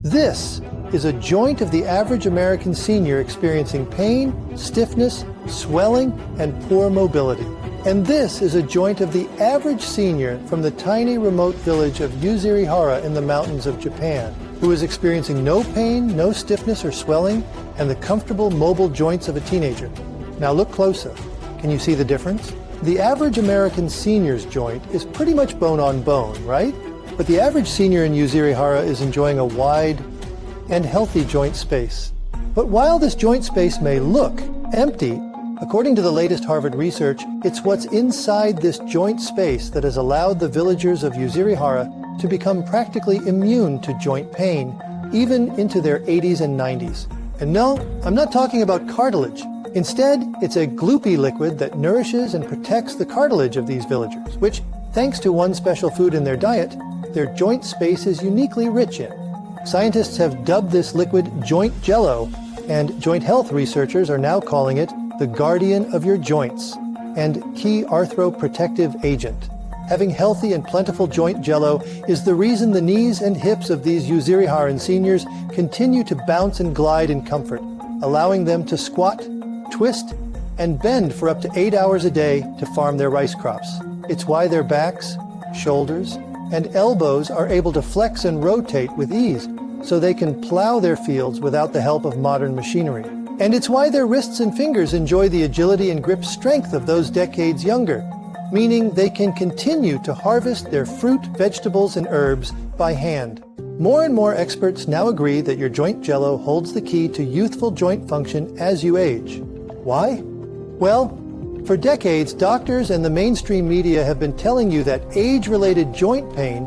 This is a joint of the average American senior experiencing pain, stiffness, swelling, and poor mobility. And this is a joint of the average senior from the tiny remote village of Yuzurihara in the mountains of Japan, who is experiencing no pain, no stiffness or swelling, and the comfortable mobile joints of a teenager. Now look closer. Can you see the difference? The average American senior's joint is pretty much bone on bone, right? But the average senior in Yuzurihara is enjoying a wide and healthy joint space. But while this joint space may look empty, according to the latest Harvard research, it's what's inside this joint space that has allowed the villagers of Yuzurihara to become practically immune to joint pain, even into their 80s and 90s. And no, I'm not talking about cartilage. Instead, it's a gloopy liquid that nourishes and protects the cartilage of these villagers, which, thanks to one special food in their diet, their joint space is uniquely rich in. Scientists have dubbed this liquid joint jello, and joint health researchers are now calling it the guardian of your joints and key arthroprotective agent. Having healthy and plentiful joint jello is the reason the knees and hips of these Yuzuriharan seniors continue to bounce and glide in comfort, allowing them to squat, twist, and bend for up to 8 hours a day to farm their rice crops. It's why their backs, shoulders, and elbows are able to flex and rotate with ease so they can plow their fields without the help of modern machinery. And it's why their wrists and fingers enjoy the agility and grip strength of those decades younger, meaning they can continue to harvest their fruit, vegetables, and herbs by hand. More and more experts now agree that your joint jello holds the key to youthful joint function as you age. Why? Well, for decades, doctors and the mainstream media have been telling you that age-related joint pain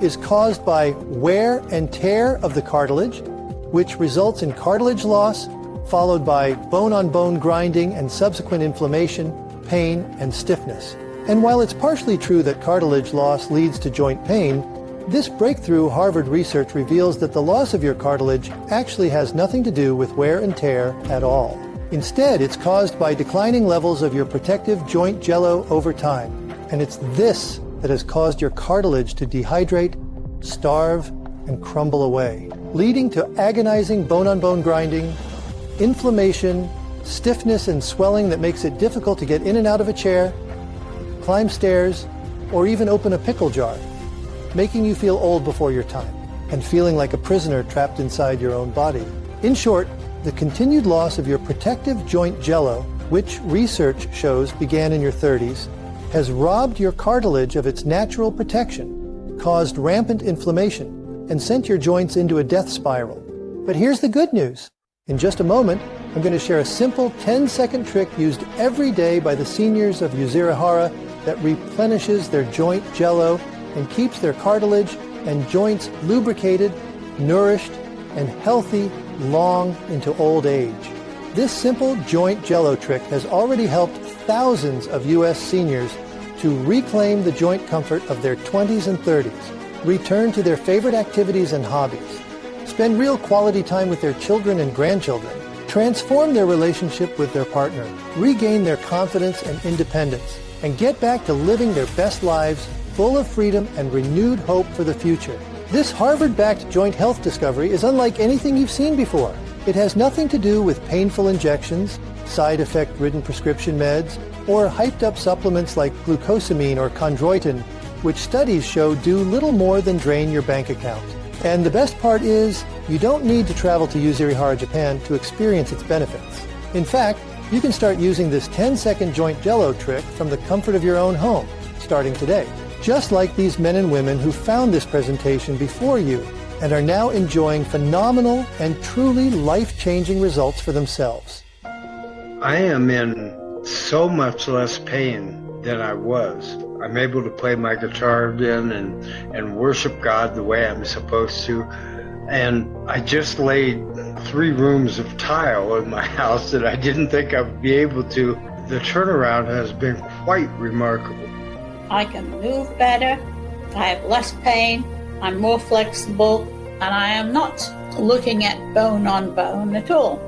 is caused by wear and tear of the cartilage, which results in cartilage loss, followed by bone-on-bone grinding and subsequent inflammation, pain, and stiffness. And while it's partially true that cartilage loss leads to joint pain, this breakthrough Harvard research reveals that the loss of your cartilage actually has nothing to do with wear and tear at all. Instead, it's caused by declining levels of your protective joint jello over time. And it's this that has caused your cartilage to dehydrate, starve, and crumble away, leading to agonizing bone-on-bone grinding, inflammation, stiffness and swelling that makes it difficult to get in and out of a chair, climb stairs, or even open a pickle jar, making you feel old before your time and feeling like a prisoner trapped inside your own body. In short, the continued loss of your protective joint jello, which research shows began in your 30s, has robbed your cartilage of its natural protection, caused rampant inflammation, and sent your joints into a death spiral. But here's the good news. In just a moment, I'm going to share a simple 10-second trick used every day by the seniors of Yuzurihara that replenishes their joint jello and keeps their cartilage and joints lubricated, nourished, and healthy long into old age. This simple joint jello trick has already helped thousands of U.S. seniors to reclaim the joint comfort of their 20s and 30s, return to their favorite activities and hobbies, spend real quality time with their children and grandchildren, transform their relationship with their partner, regain their confidence and independence, and get back to living their best lives full of freedom and renewed hope for the future. This Harvard-backed joint health discovery is unlike anything you've seen before. It has nothing to do with painful injections, side effect-ridden prescription meds, or hyped-up supplements like glucosamine or chondroitin, which studies show do little more than drain your bank account. And the best part is, you don't need to travel to Yuzurihara, Japan to experience its benefits. In fact, you can start using this 10-second joint jello trick from the comfort of your own home, starting today. Just like these men and women who found this presentation before you and are now enjoying phenomenal and truly life-changing results for themselves. I am in so much less pain than I was. I'm able to play my guitar again and worship God the way I'm supposed to. And I just laid 3 rooms of tile in my house that I didn't think I would be able to. The turnaround has been quite remarkable. I can move better, I have less pain, I'm more flexible, and I am not looking at bone on bone at all.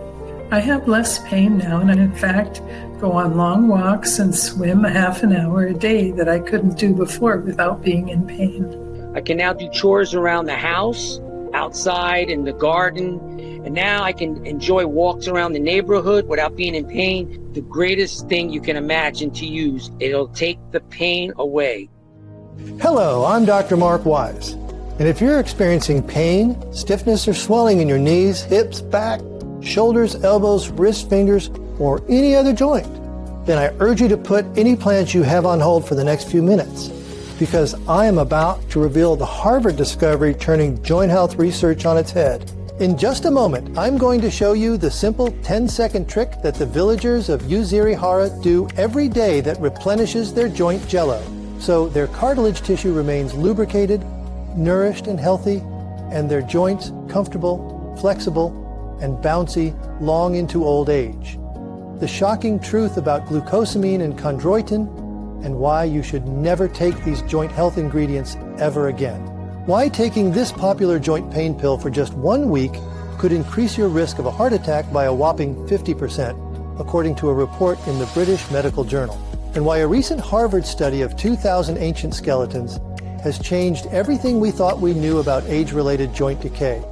I have less pain now, and in fact go on long walks and swim a half an hour a day that I couldn't do before without being in pain. I can now do chores around the house. outside in the garden. And now I can enjoy walks around the neighborhood without being in pain. The greatest thing you can imagine to use. It'll take the pain away. Hello, I'm Dr. Mark Wise. And if you're experiencing pain, stiffness, or swelling in your knees, hips, back, shoulders, elbows, wrists, fingers, or any other joint, then I urge you to put any plans you have on hold for the next few minutes, because I am about to reveal the Harvard discovery turning joint health research on its head. In just a moment, I'm going to show you the simple 10-second trick that the villagers of Uziri Hara do every day that replenishes their joint jello, so their cartilage tissue remains lubricated, nourished, and healthy, and their joints comfortable, flexible, and bouncy long into old age. The shocking truth about glucosamine and chondroitin, and why you should never take these joint health ingredients ever again. Why taking this popular joint pain pill for just 1 week could increase your risk of a heart attack by a whopping 50%, according to a report in the British Medical Journal. And why a recent Harvard study of 2,000 ancient skeletons has changed everything we thought we knew about age-related joint decay,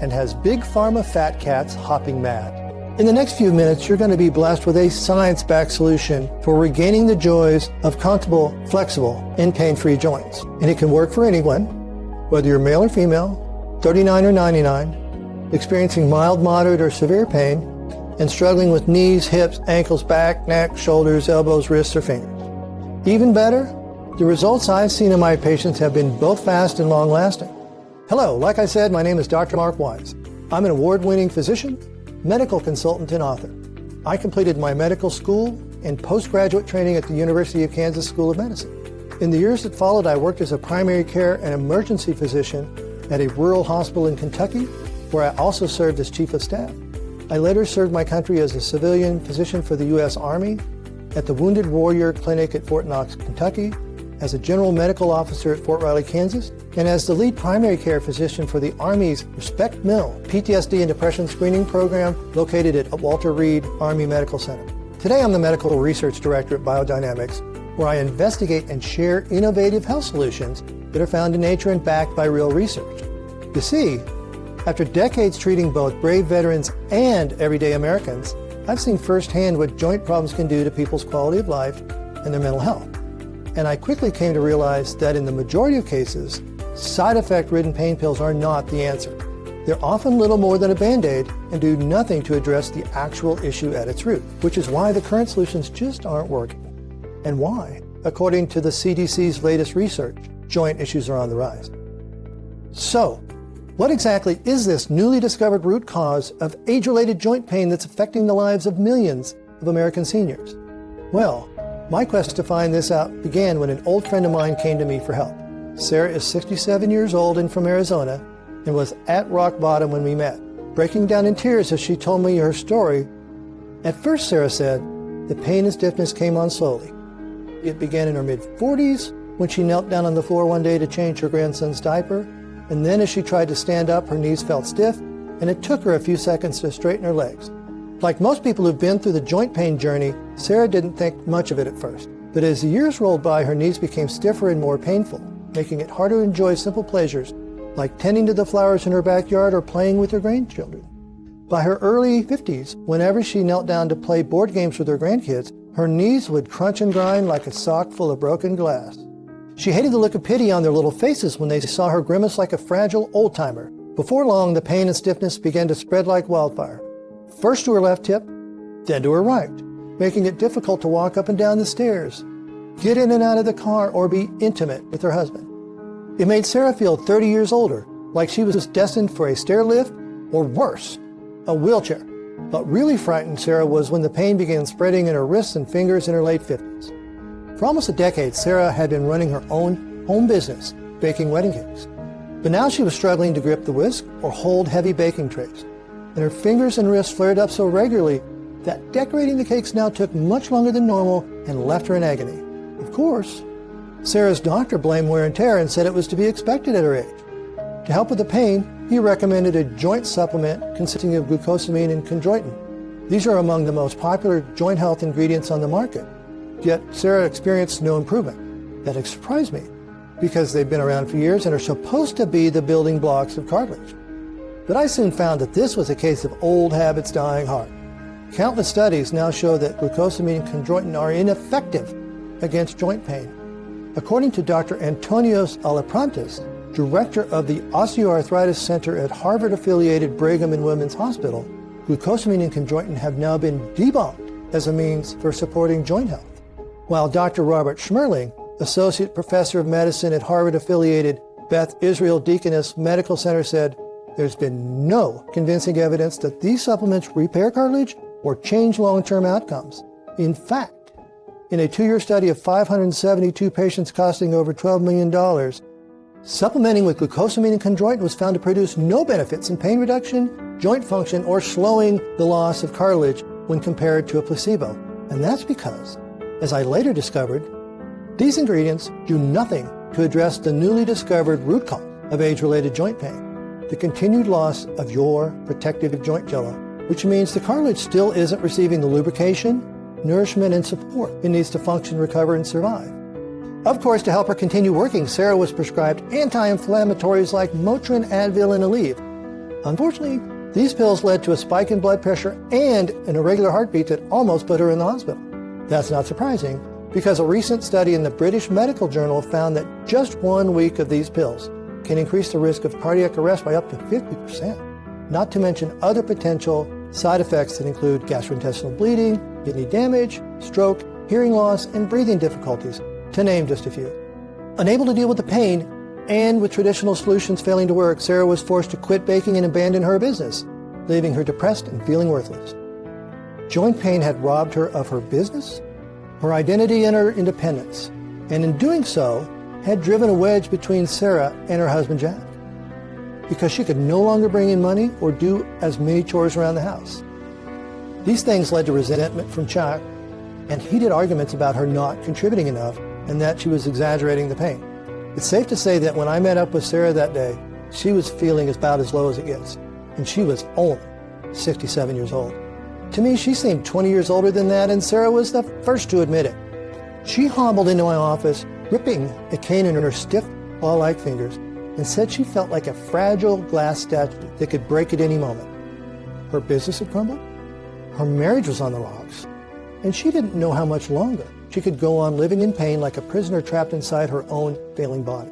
and has big pharma fat cats hopping mad. In the next few minutes, you're going to be blessed with a science-backed solution for regaining the joys of comfortable, flexible, and pain-free joints. And it can work for anyone, whether you're male or female, 39 or 99, experiencing mild, moderate, or severe pain, and struggling with knees, hips, ankles, back, neck, shoulders, elbows, wrists, or fingers. Even better, the results I've seen in my patients have been both fast and long-lasting. Hello, like I said, my name is Dr. Mark Wise. I'm an award-winning physician, medical consultant, and author. I completed my medical school and postgraduate training at the University of Kansas School of Medicine. In the years that followed, I worked as a primary care and emergency physician at a rural hospital in Kentucky, where I also served as chief of staff. I later served my country as a civilian physician for the U.S. Army, at the Wounded Warrior Clinic at Fort Knox, Kentucky, as a general medical officer at Fort Riley, Kansas, and as the lead primary care physician for the Army's Respect Mill PTSD and Depression Screening Program located at Walter Reed Army Medical Center. Today I'm the Medical Research Director at Biodynamics, where I investigate and share innovative health solutions that are found in nature and backed by real research. You see, after decades treating both brave veterans and everyday Americans, I've seen firsthand what joint problems can do to people's quality of life and their mental health. And I quickly came to realize that in the majority of cases, side effect-ridden pain pills are not the answer. They're often little more than a Band-Aid and do nothing to address the actual issue at its root, which is why the current solutions just aren't working. And why, according to the CDC's latest research, joint issues are on the rise. So, what exactly is this newly discovered root cause of age-related joint pain that's affecting the lives of millions of American seniors? Well, my quest to find this out began when an old friend of mine came to me for help. Sarah is 67 years old and from Arizona, and was at rock bottom when we met, breaking down in tears as she told me her story. At first, Sarah said, the pain and stiffness came on slowly. It began in her mid-40s when she knelt down on the floor one day to change her grandson's diaper, and then as she tried to stand up, her knees felt stiff, and it took her a few seconds to straighten her legs. Like most people who've been through the joint pain journey, Sarah didn't think much of it at first. But as the years rolled by, her knees became stiffer and more painful, making it harder to enjoy simple pleasures like tending to the flowers in her backyard or playing with her grandchildren. By her early 50s, whenever she knelt down to play board games with her grandkids, her knees would crunch and grind like a sock full of broken glass. She hated the look of pity on their little faces when they saw her grimace like a fragile old-timer. Before long, the pain and stiffness began to spread like wildfire. First to her left hip, then to her right, making it difficult to walk up and down the stairs, get in and out of the car, or be intimate with her husband. It made Sarah feel 30 years older, like she was destined for a stair lift, or worse, a wheelchair. What really frightened Sarah was when the pain began spreading in her wrists and fingers in her late 50s. For almost a decade, Sarah had been running her own home business, baking wedding cakes. But now she was struggling to grip the whisk or hold heavy baking trays. And her fingers and wrists flared up so regularly that decorating the cakes now took much longer than normal and left her in agony. Of course, Sarah's doctor blamed wear and tear and said it was to be expected at her age. To help with the pain, he recommended a joint supplement consisting of glucosamine and chondroitin. These are among the most popular joint health ingredients on the market. Yet Sarah experienced no improvement. That surprised me. because they've been around for years and are supposed to be the building blocks of cartilage. But I soon found that this was a case of old habits dying hard. Countless studies now show that glucosamine and chondroitin are ineffective against joint pain. According to Dr. Antonios Alaprantis, director of the Osteoarthritis Center at Harvard-affiliated Brigham and Women's Hospital, glucosamine and chondroitin have now been debunked as a means for supporting joint health. While Dr. Robert Schmerling, associate professor of medicine at Harvard-affiliated Beth Israel Deaconess Medical Center, said, "There's been no convincing evidence that these supplements repair cartilage or change long-term outcomes. In fact, in a 2-year study of 572 patients costing over $12 million, supplementing with glucosamine and chondroitin was found to produce no benefits in pain reduction, joint function, or slowing the loss of cartilage when compared to a placebo. And that's because, as I later discovered, these ingredients do nothing to address the newly discovered root cause of age-related joint pain, the continued loss of your protective joint jello, which means the cartilage still isn't receiving the lubrication, nourishment, and support it needs to function, recover, and survive. Of course, to help her continue working, Sarah was prescribed anti-inflammatories like Motrin, Advil, and Aleve. Unfortunately, these pills led to a spike in blood pressure and an irregular heartbeat that almost put her in the hospital. That's not surprising, because a recent study in the British Medical Journal found that just 1 week of these pills can increase the risk of cardiac arrest by up to 50%, not to mention other potential side effects that include gastrointestinal bleeding, kidney damage, stroke, hearing loss, and breathing difficulties, to name just a few. Unable to deal with the pain, and with traditional solutions failing to work, Sarah was forced to quit baking and abandon her business, leaving her depressed and feeling worthless. Joint pain had robbed her of her business, her identity, and her independence, and in doing so, had driven a wedge between Sarah and her husband Jack, because she could no longer bring in money or do as many chores around the house. These things led to resentment from Jack and heated arguments about her not contributing enough and that she was exaggerating the pain. It's safe to say that when I met up with Sarah that day, she was feeling about as low as it gets, and she was only 67 years old. To me, she seemed 20 years older than that, and Sarah was the first to admit it. She hobbled into my office, gripping a cane in her stiff, claw-like fingers, and said she felt like a fragile glass statue that could break at any moment. Her business had crumbled, her marriage was on the rocks, and she didn't know how much longer she could go on living in pain like a prisoner trapped inside her own failing body.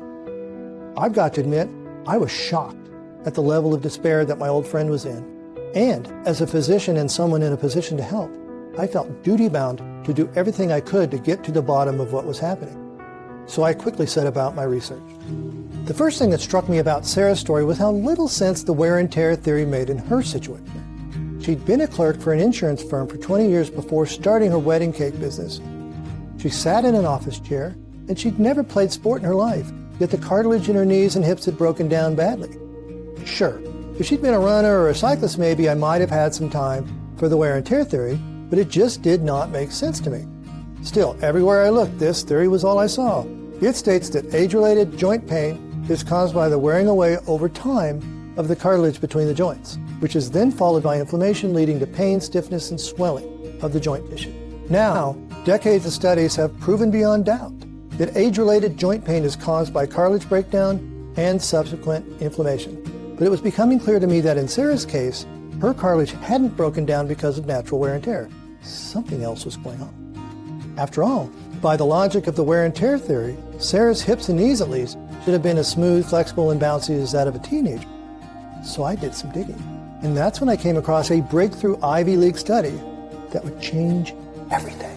I've got to admit, I was shocked at the level of despair that my old friend was in. And as a physician and someone in a position to help, I felt duty-bound to do everything I could to get to the bottom of what was happening. So I quickly set about my research. The first thing that struck me about Sarah's story was how little sense the wear and tear theory made in her situation. She'd been a clerk for an insurance firm for 20 years before starting her wedding cake business. She sat in an office chair, and she'd never played sport in her life, yet the cartilage in her knees and hips had broken down badly. Sure, if she'd been a runner or a cyclist, maybe I might have had some time for the wear and tear theory, but it just did not make sense to me. Still, everywhere I looked, this theory was all I saw. It states that age-related joint pain is caused by the wearing away over time of the cartilage between the joints, which is then followed by inflammation leading to pain, stiffness, and swelling of the joint tissue. Now, decades of studies have proven beyond doubt that age-related joint pain is caused by cartilage breakdown and subsequent inflammation. But it was becoming clear to me that in Sarah's case, her cartilage hadn't broken down because of natural wear and tear. Something else was going on. After all, by the logic of the wear and tear theory, Sarah's hips and knees at least should have been as smooth, flexible, and bouncy as that of a teenager. So I did some digging. And that's when I came across a breakthrough Ivy League study that would change everything.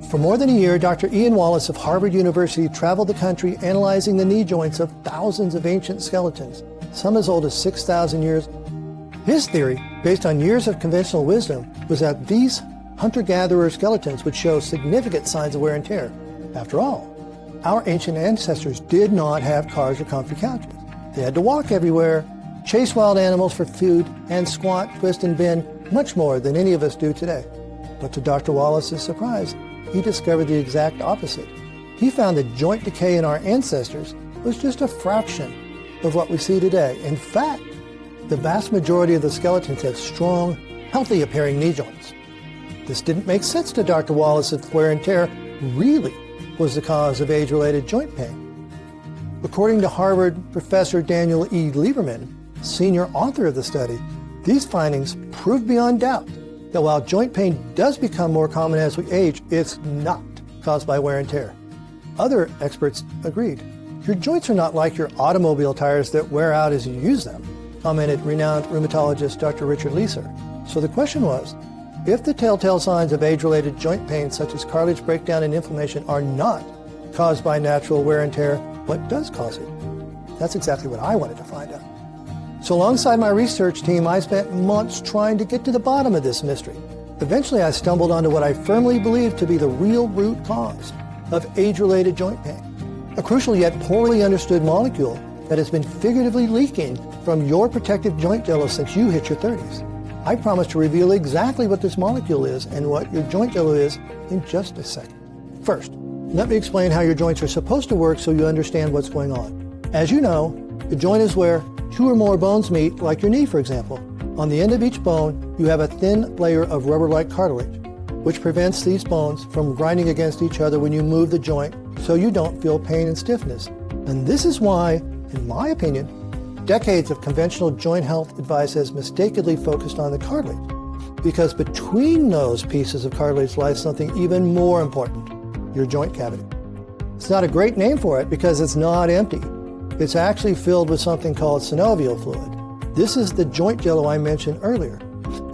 For more than a year, Dr. Ian Wallace of Harvard University traveled the country analyzing the knee joints of thousands of ancient skeletons, some as old as 6,000 years. His theory, based on years of conventional wisdom, was that these hunter-gatherer skeletons would show significant signs of wear and tear. After all, our ancient ancestors did not have cars or comfy couches. They had to walk everywhere, chase wild animals for food, and squat, twist, and bend much more than any of us do today. But to Dr. Wallace's surprise, he discovered the exact opposite. He found that joint decay in our ancestors was just a fraction of what we see today. In fact, the vast majority of the skeletons had strong, healthy-appearing knee joints. This didn't make sense to Dr. Wallace if wear and tear really was the cause of age-related joint pain. According to Harvard professor Daniel E. Lieberman, senior author of the study, these findings prove beyond doubt that while joint pain does become more common as we age, it's not caused by wear and tear. Other experts agreed. Your joints are not like your automobile tires that wear out as you use them, commented renowned rheumatologist Dr. Richard Leeser. So the question was, if the telltale signs of age-related joint pain such as cartilage breakdown and inflammation are not caused by natural wear and tear, what does cause it? That's exactly what I wanted to find out. So alongside my research team, I spent months trying to get to the bottom of this mystery. Eventually, I stumbled onto what I firmly believe to be the real root cause of age-related joint pain, a crucial yet poorly understood molecule that has been figuratively leaking from your protective joint jello since you hit your 30s. I promise to reveal exactly what this molecule is and what your joint jello is in just a second. First, let me explain how your joints are supposed to work so you understand what's going on. As you know, the joint is where two or more bones meet, like your knee, for example. On the end of each bone, you have a thin layer of rubber-like cartilage, which prevents these bones from grinding against each other when you move the joint so you don't feel pain and stiffness. And this is why, in my opinion, decades of conventional joint health advice has mistakenly focused on the cartilage, because between those pieces of cartilage lies something even more important, your joint cavity. It's not a great name for it because it's not empty. It's actually filled with something called synovial fluid. This is the joint jello I mentioned earlier.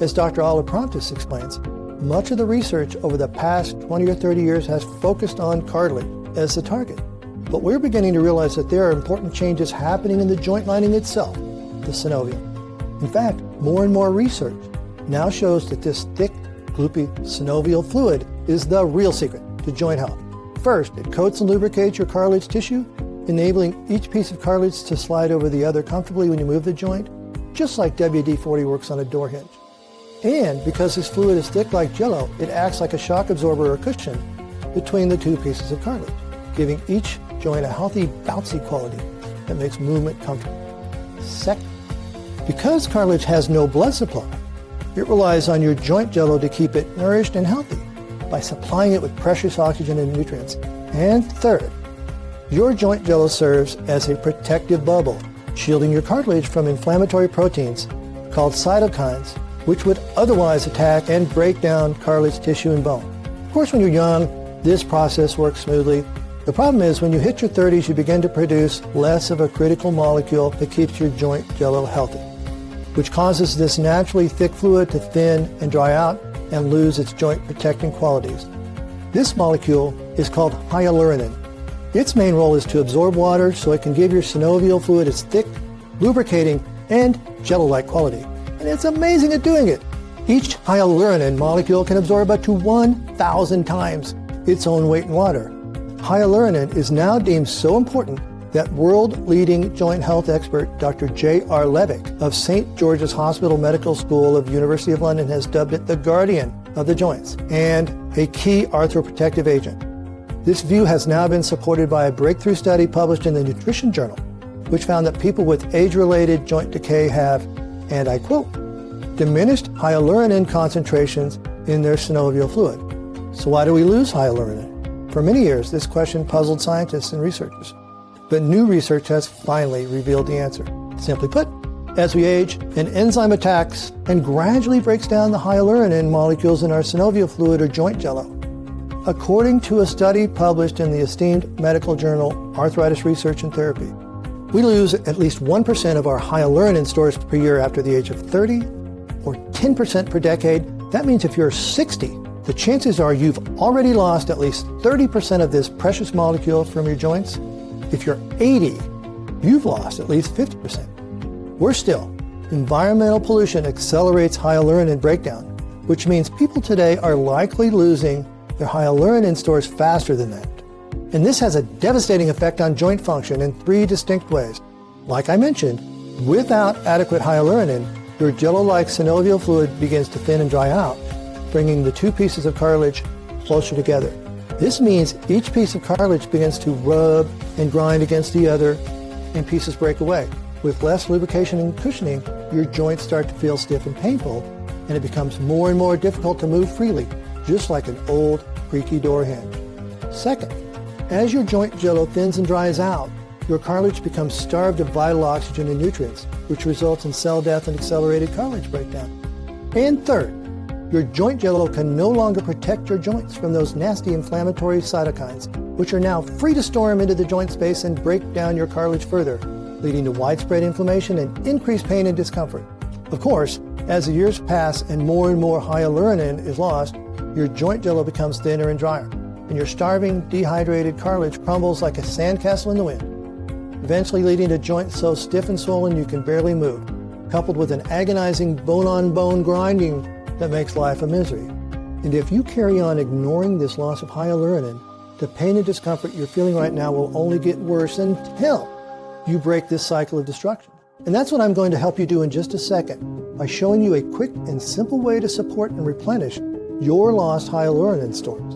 As Dr. Olive Promtis explains, much of the research over the past 20 or 30 years has focused on cartilage as the target. But we're beginning to realize that there are important changes happening in the joint lining itself, the synovium. In fact, more and more research now shows that this thick, gloopy synovial fluid is the real secret to joint health. First, it coats and lubricates your cartilage tissue, enabling each piece of cartilage to slide over the other comfortably when you move the joint, just like WD-40 works on a door hinge. And because this fluid is thick like jello, it acts like a shock absorber or cushion between the two pieces of cartilage, giving each joint a healthy, bouncy quality that makes movement comfortable. Second, because cartilage has no blood supply, it relies on your joint jello to keep it nourished and healthy by supplying it with precious oxygen and nutrients. And third, your joint jello serves as a protective bubble, shielding your cartilage from inflammatory proteins called cytokines, which would otherwise attack and break down cartilage tissue and bone. Of course, when you're young, this process works smoothly. The problem is when you hit your 30s, you begin to produce less of a critical molecule that keeps your joint jello healthy, which causes this naturally thick fluid to thin and dry out and lose its joint protecting qualities. This molecule is called hyaluronan. Its main role is to absorb water so it can give your synovial fluid its thick, lubricating, and jello-like quality. And it's amazing at doing it. Each hyaluronan molecule can absorb up to 1,000 times its own weight in water. Hyaluronan is now deemed so important that world-leading joint health expert Dr. J.R. Levick of St. George's Hospital Medical School of University of London has dubbed it the guardian of the joints and a key arthroprotective agent. This view has now been supported by a breakthrough study published in the Nutrition Journal, which found that people with age-related joint decay have, and I quote, diminished hyaluronan concentrations in their synovial fluid. So why do we lose hyaluronan? For many years, this question puzzled scientists and researchers. But new research has finally revealed the answer. Simply put, as we age, an enzyme attacks and gradually breaks down the hyaluronan molecules in our synovial fluid or joint jello. According to a study published in the esteemed medical journal Arthritis Research and Therapy, we lose at least 1% of our hyaluronan stores per year after the age of 30, or 10% per decade. That means if you're 60, the chances are you've already lost at least 30% of this precious molecule from your joints. If you're 80, you've lost at least 50%. Worse still, environmental pollution accelerates hyaluronan breakdown, which means people today are likely losing their hyaluronan stores faster than that. And this has a devastating effect on joint function in 3 distinct ways. Like I mentioned, without adequate hyaluronan, your jello-like synovial fluid begins to thin and dry out, bringing the two pieces of cartilage closer together. This means each piece of cartilage begins to rub and grind against the other, and pieces break away. With less lubrication and cushioning, your joints start to feel stiff and painful, and it becomes more and more difficult to move freely, just like an old, creaky door hinge. Second, as your joint jello thins and dries out, your cartilage becomes starved of vital oxygen and nutrients, which results in cell death and accelerated cartilage breakdown. And third, your joint jello can no longer protect your joints from those nasty inflammatory cytokines, which are now free to storm into the joint space and break down your cartilage further, leading to widespread inflammation and increased pain and discomfort. Of course, as the years pass and more hyaluronan is lost, your joint jello becomes thinner and drier, and your starving, dehydrated cartilage crumbles like a sandcastle in the wind, eventually leading to joints so stiff and swollen you can barely move, coupled with an agonizing bone-on-bone grinding that makes life a misery. And if you carry on ignoring this loss of hyaluronan, the pain and discomfort you're feeling right now will only get worse until you break this cycle of destruction. And that's what I'm going to help you do in just a second by showing you a quick and simple way to support and replenish your lost hyaluronan stores.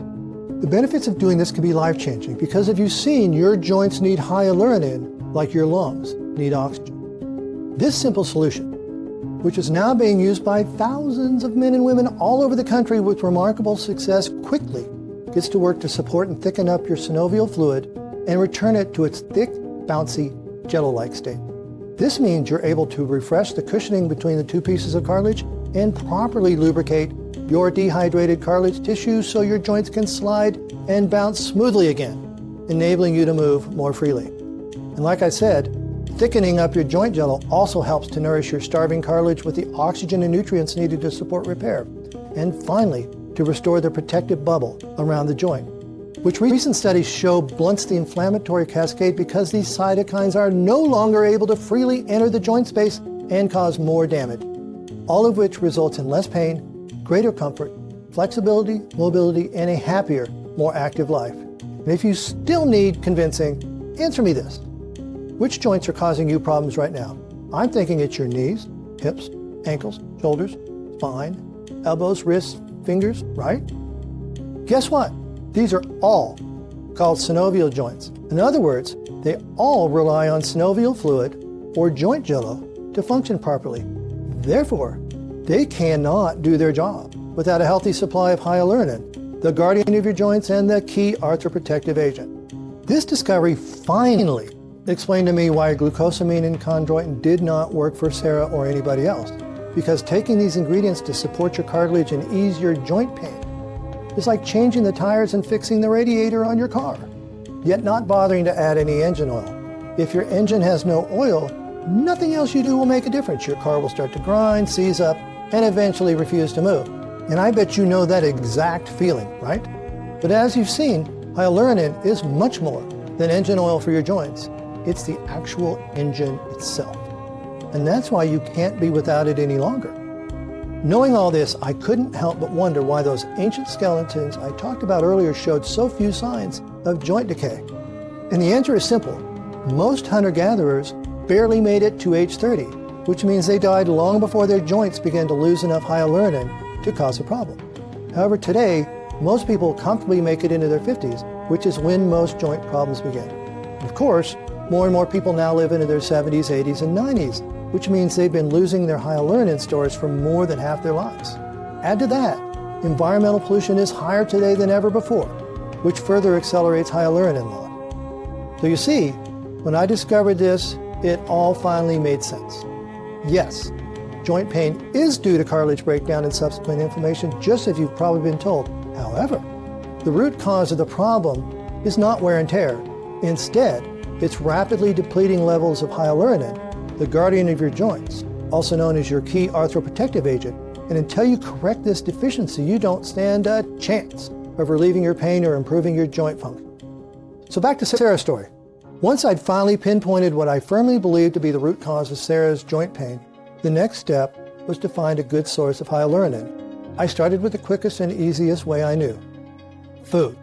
The benefits of doing this can be life-changing because if you've seen, your joints need hyaluronan like your lungs need oxygen. This simple solution, which is now being used by thousands of men and women all over the country with remarkable success, quickly gets to work to support and thicken up your synovial fluid and return it to its thick, bouncy, jello-like state. This means you're able to refresh the cushioning between the two pieces of cartilage and properly lubricate your dehydrated cartilage tissue so your joints can slide and bounce smoothly again, enabling you to move more freely. And like I said, thickening up your joint jello also helps to nourish your starving cartilage with the oxygen and nutrients needed to support repair. And finally, to restore the protective bubble around the joint, which recent studies show blunts the inflammatory cascade because these cytokines are no longer able to freely enter the joint space and cause more damage, all of which results in less pain, greater comfort, flexibility, mobility, and a happier, more active life. And if you still need convincing, answer me this. Which joints are causing you problems right now? I'm thinking it's your knees, hips, ankles, shoulders, spine, elbows, wrists, fingers, right? Guess what? These are all called synovial joints. In other words, they all rely on synovial fluid or joint jello to function properly. Therefore, they cannot do their job without a healthy supply of hyaluronan, the guardian of your joints and the key arthroprotective agent. This discovery finally explained to me why glucosamine and chondroitin did not work for Sarah or anybody else, because taking these ingredients to support your cartilage and ease your joint pain is like changing the tires and fixing the radiator on your car, yet not bothering to add any engine oil. If your engine has no oil, nothing else you do will make a difference. Your car will start to grind, seize up, and eventually refuse to move. And I bet you know that exact feeling, right? But as you've seen, hyaluronan is much more than engine oil for your joints. It's the actual engine itself. And that's why you can't be without it any longer. Knowing all this, I couldn't help but wonder why those ancient skeletons I talked about earlier showed so few signs of joint decay. And the answer is simple. Most hunter-gatherers barely made it to age 30, which means they died long before their joints began to lose enough hyaluronan to cause a problem. However, today, most people comfortably make it into their 50s, which is when most joint problems begin. Of course, more and more people now live into their 70s, 80s, and 90s, which means they've been losing their hyaluronan stores for more than half their lives. Add to that, environmental pollution is higher today than ever before, which further accelerates hyaluronan loss. So you see, when I discovered this, it all finally made sense. Yes, joint pain is due to cartilage breakdown and subsequent inflammation, just as you've probably been told. However, the root cause of the problem is not wear and tear. Instead, it's rapidly depleting levels of hyaluronan, the guardian of your joints, also known as your key arthroprotective agent. And until you correct this deficiency, you don't stand a chance of relieving your pain or improving your joint function. So back to Sarah's story. Once I'd finally pinpointed what I firmly believed to be the root cause of Sarah's joint pain, the next step was to find a good source of hyaluronan. I started with the quickest and easiest way I knew: food.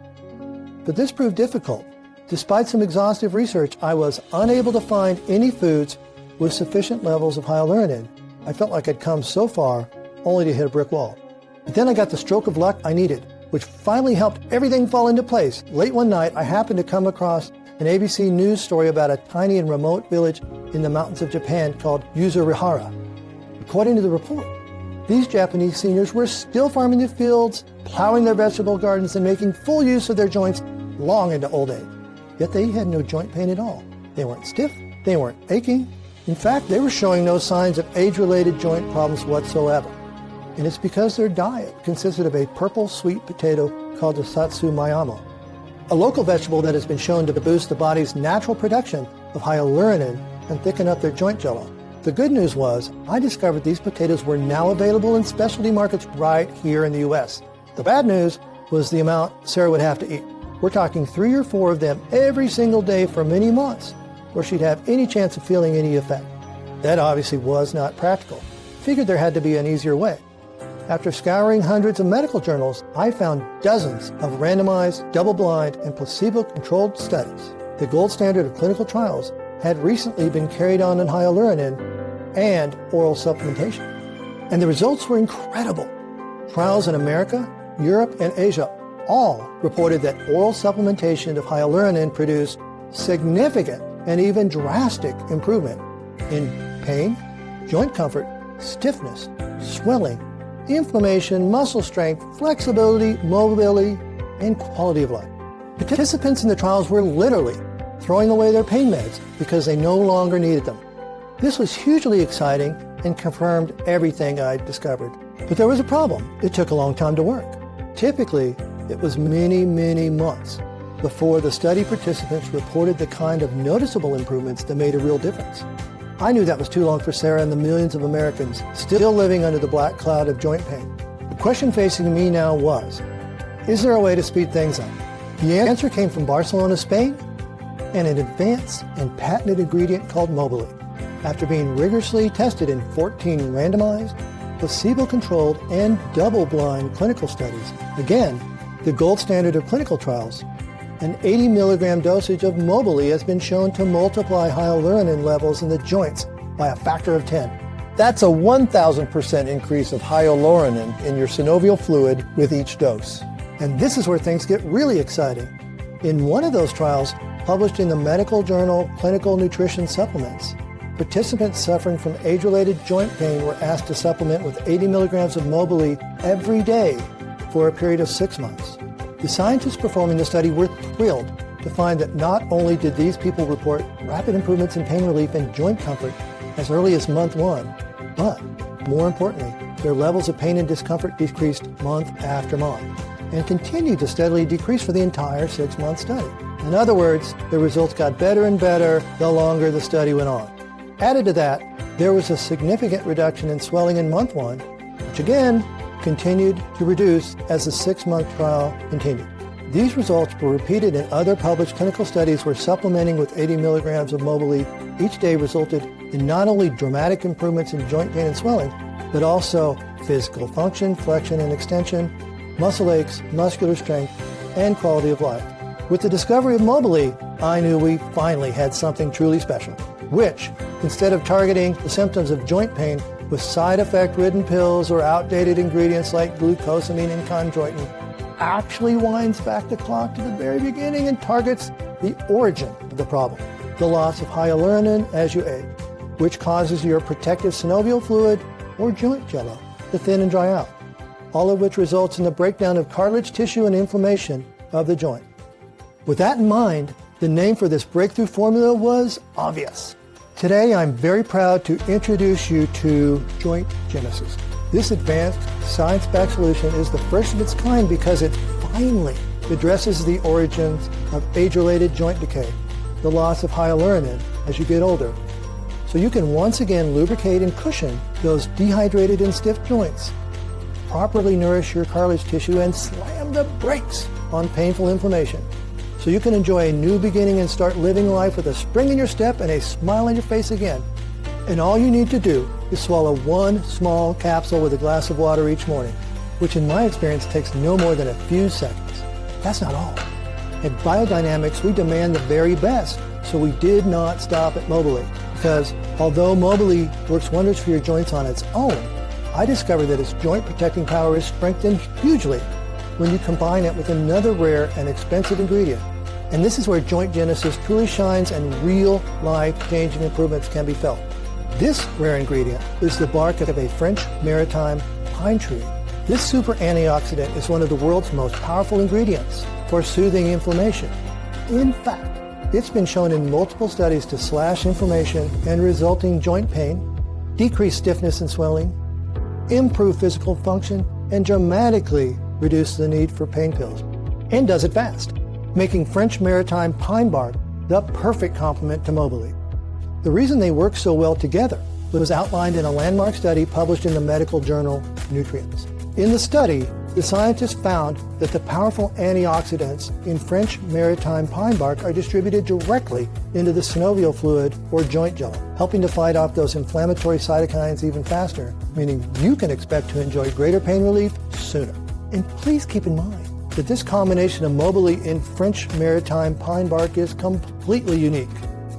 But this proved difficult. Despite some exhaustive research, I was unable to find any foods with sufficient levels of hyaluronan. I felt like I'd come so far only to hit a brick wall. But then I got the stroke of luck I needed, which finally helped everything fall into place. Late one night, I happened to come across an ABC News story about a tiny and remote village in the mountains of Japan called Yuzurihara. According to the report, these Japanese seniors were still farming the fields, plowing their vegetable gardens, and making full use of their joints long into old age. Yet they had no joint pain at all. They weren't stiff, they weren't aching. In fact, they were showing no signs of age-related joint problems whatsoever. And it's because their diet consisted of a purple sweet potato called the satsumayama, a local vegetable that has been shown to boost the body's natural production of hyaluronan and thicken up their joint jello. The good news was, I discovered these potatoes were now available in specialty markets right here in the U.S. The bad news was the amount Sarah would have to eat. We're talking 3 or 4 of them every single day for many months, where she'd have any chance of feeling any effect. That obviously was not practical. Figured there had to be an easier way. After scouring hundreds of medical journals, I found dozens of randomized, double-blind, and placebo-controlled studies. The gold standard of clinical trials had recently been carried on in hyaluronan and oral supplementation. And the results were incredible. Trials in America, Europe, and Asia all reported that oral supplementation of hyaluronan produced significant and even drastic improvement in pain, joint comfort, stiffness, swelling, inflammation, muscle strength, flexibility, mobility, and quality of life. Participants in the trials were literally throwing away their pain meds because they no longer needed them. This was hugely exciting and confirmed everything I'd discovered. But there was a problem. It took a long time to work. Typically, it was many, many months before the study participants reported the kind of noticeable improvements that made a real difference. I knew that was too long for Sarah and the millions of Americans still living under the black cloud of joint pain. The question facing me now was, is there a way to speed things up? The answer came from Barcelona, Spain, and an advanced and patented ingredient called Mobility. After being rigorously tested in 14 randomized, placebo-controlled, and double-blind clinical studies, again, the gold standard of clinical trials, an 80 milligram dosage of Mobility has been shown to multiply hyaluronan levels in the joints by a factor of 10. That's a 1,000% increase of hyaluronan in your synovial fluid with each dose. And this is where things get really exciting. In one of those trials, published in the medical journal Clinical Nutrition Supplements, participants suffering from age-related joint pain were asked to supplement with 80 milligrams of Mobility every day for a period of 6 months. The scientists performing the study were thrilled to find that not only did these people report rapid improvements in pain relief and joint comfort as early as month 1, but more importantly, their levels of pain and discomfort decreased month after month and continued to steadily decrease for the entire 6-month study. In other words, the results got better and better the longer the study went on. Added to that, there was a significant reduction in swelling in month 1, which again continued to reduce as the 6-month trial continued. These results were repeated in other published clinical studies where supplementing with 80 milligrams of Mobility each day resulted in not only dramatic improvements in joint pain and swelling, but also physical function, flexion and extension, muscle aches, muscular strength, and quality of life. With the discovery of Mobility, I knew we finally had something truly special, which, instead of targeting the symptoms of joint pain with side effect-ridden pills or outdated ingredients like glucosamine and chondroitin, actually winds back the clock to the very beginning and targets the origin of the problem, the loss of hyaluronan as you age, which causes your protective synovial fluid or joint jello to thin and dry out, all of which results in the breakdown of cartilage tissue and inflammation of the joint. With that in mind, the name for this breakthrough formula was obvious. Today, I'm very proud to introduce you to Joint Genesis. This advanced, science-backed solution is the first of its kind because it finally addresses the origins of age-related joint decay, the loss of hyaluronan as you get older. So you can once again lubricate and cushion those dehydrated and stiff joints, properly nourish your cartilage tissue, and slam the brakes on painful inflammation. So you can enjoy a new beginning and start living life with a spring in your step and a smile on your face again. And all you need to do is swallow one small capsule with a glass of water each morning, which in my experience takes no more than a few seconds. That's not all. At Biodynamics, we demand the very best, so we did not stop at Mobility. Because although Mobility works wonders for your joints on its own, I discovered that its joint protecting power is strengthened hugely when you combine it with another rare and expensive ingredient. And this is where Joint Genesis truly shines and real life-changing improvements can be felt. This rare ingredient is the bark of a French maritime pine tree. This super antioxidant is one of the world's most powerful ingredients for soothing inflammation. In fact, It's been shown in multiple studies to slash inflammation and resulting joint pain, decrease stiffness and swelling, improve physical function, and dramatically reduce the need for pain pills. And does it fast, making French maritime pine bark the perfect complement to Mobilee. The reason they work so well together was outlined in a landmark study published in the medical journal Nutrients. In the study, the scientists found that the powerful antioxidants in French maritime pine bark are distributed directly into the synovial fluid or joint jello, helping to fight off those inflammatory cytokines even faster, meaning you can expect to enjoy greater pain relief sooner. And please keep in mind that this combination of Mobilee in French maritime pine bark is completely unique.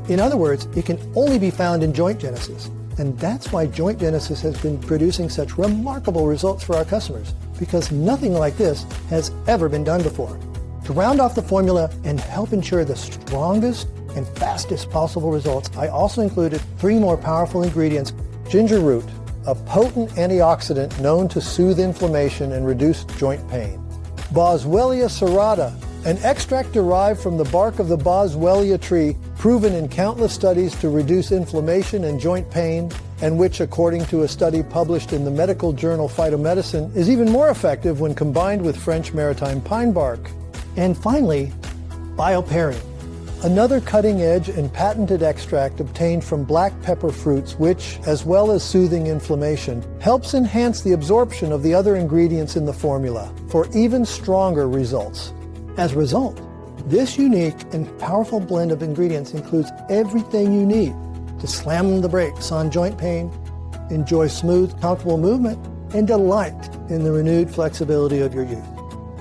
In other words, it can only be found in Joint Genesis. And that's why Joint Genesis has been producing such remarkable results for our customers, because nothing like this has ever been done before. To round off the formula and help ensure the strongest and fastest possible results, I also included 3 more powerful ingredients. Ginger root, a potent antioxidant known to soothe inflammation and reduce joint pain. Boswellia serrata, an extract derived from the bark of the Boswellia tree, proven in countless studies to reduce inflammation and joint pain, and which, according to a study published in the medical journal Phytomedicine, is even more effective when combined with French maritime pine bark. And finally, bioperine, another cutting-edge and patented extract obtained from black pepper fruits which, as well as soothing inflammation, helps enhance the absorption of the other ingredients in the formula for even stronger results. As a result, this unique and powerful blend of ingredients includes everything you need to slam the brakes on joint pain, enjoy smooth, comfortable movement, and delight in the renewed flexibility of your youth.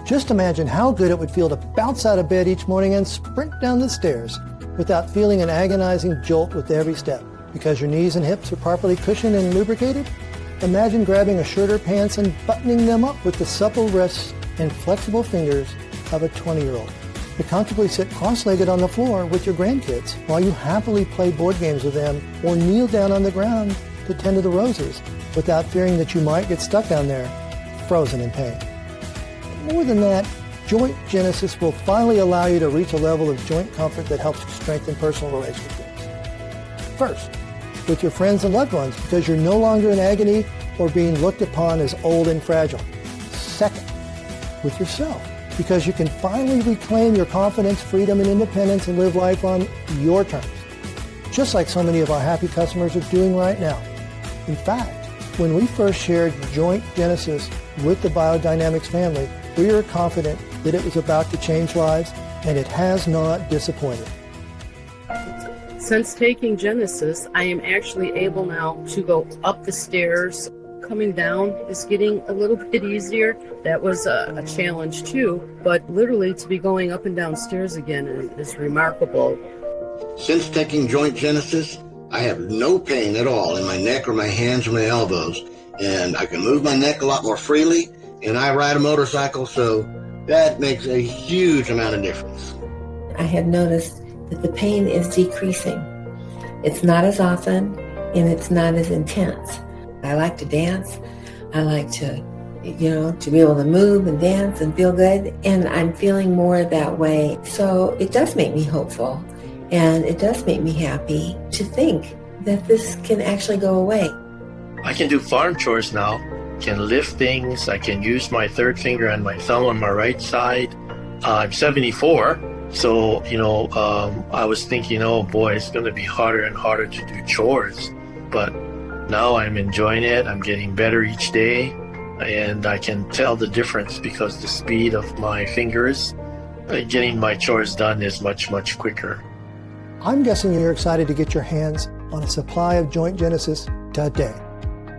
Just imagine how good it would feel to bounce out of bed each morning and sprint down the stairs without feeling an agonizing jolt with every step. Because your knees and hips are properly cushioned and lubricated, imagine grabbing a shirt or pants and buttoning them up with the supple wrists and flexible fingers of a 20-year-old. To comfortably sit cross-legged on the floor with your grandkids while you happily play board games with them or kneel down on the ground to tend to the roses without fearing that you might get stuck down there, frozen in pain. More than that, Joint Genesis will finally allow you to reach a level of joint comfort that helps you strengthen personal relationships. First, with your friends and loved ones because you're no longer in agony or being looked upon as old and fragile. Second, with yourself, because you can finally reclaim your confidence, freedom, and independence and live life on your terms, just like so many of our happy customers are doing right now. In fact, when we first shared Joint Genesis with the Biodynamics family, we were confident that it was about to change lives, and it has not disappointed. Since taking Genesis, I am actually able now to go up the stairs. Coming down is getting a little bit easier. That was a challenge too, but literally to be going up and down stairs again is remarkable. Since taking Joint Genesis, I have no pain at all in my neck or my hands or my elbows, and I can move my neck a lot more freely, and I ride a motorcycle, so that makes a huge amount of difference. I have noticed that the pain is decreasing. It's not as often, and it's not as intense. I like to dance. I like to be able to move and dance and feel good. And I'm feeling more that way. So it does make me hopeful. And it does make me happy to think that this can actually go away. I can do farm chores now. Can lift things. I can use my third finger and my thumb on my right side. I'm 74. So, I was thinking, oh boy, it's going to be harder and harder to do chores. But now I'm enjoying it. I'm getting better each day, and I can tell the difference because the speed of my fingers getting my chores done is much, much quicker. I'm guessing you're excited to get your hands on a supply of Joint Genesis today.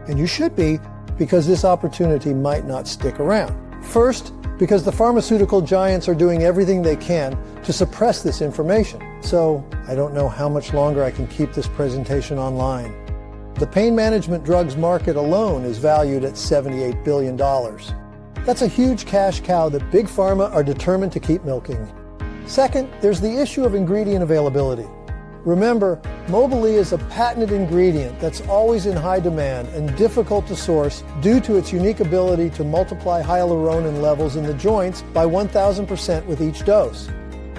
And you should be, because this opportunity might not stick around. First, because the pharmaceutical giants are doing everything they can to suppress this information. So I don't know how much longer I can keep this presentation online. The pain management drugs market alone is valued at $78 billion. That's a huge cash cow that big pharma are determined to keep milking. Second, there's the issue of ingredient availability. Remember, Mobilee is a patented ingredient that's always in high demand and difficult to source due to its unique ability to multiply hyaluronan levels in the joints by 1,000% with each dose.